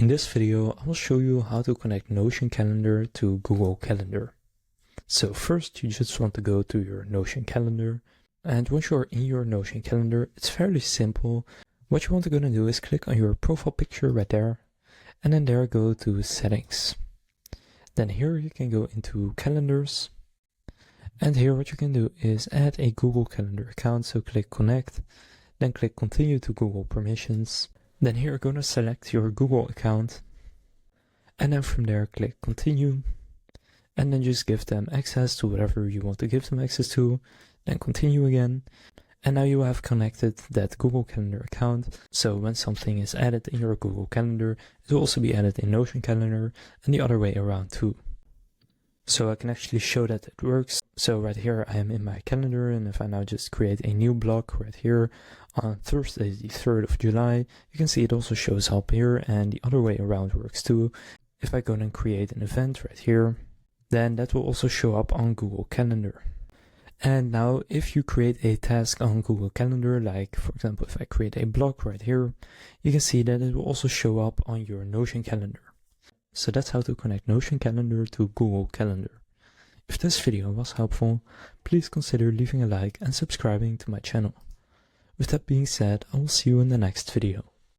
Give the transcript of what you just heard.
In this video, I will show you how to connect Notion Calendar to Google Calendar. So first, you just want to go to your Notion Calendar. And once you're in your Notion Calendar, it's fairly simple. What you want to go and do is click on your profile picture right there. And then there go to Settings. Then here you can go into Calendars. And here what you can do is add a Google Calendar account. So click Connect. Then click Continue to Google Permissions. Then here you're going to select your Google account. And then from there click Continue. And then just give them access to whatever you want to give them access to. Then continue again. And now you have connected that Google Calendar account. So when something is added in your Google Calendar, it will also be added in Notion Calendar and the other way around too. So I can actually show that it works. So right here I am in my calendar, and if I now just create a new block right here on Thursday the 3rd of July, you can see it also shows up here, and the other way around works too. If I go and create an event right here, then that will also show up on Google Calendar. And now if you create a task on Google Calendar, like for example if I create a block right here, you can see that it will also show up on your Notion Calendar. So that's how to connect Notion Calendar to Google Calendar. If this video was helpful, please consider leaving a like and subscribing to my channel. With that being said, I will see you in the next video.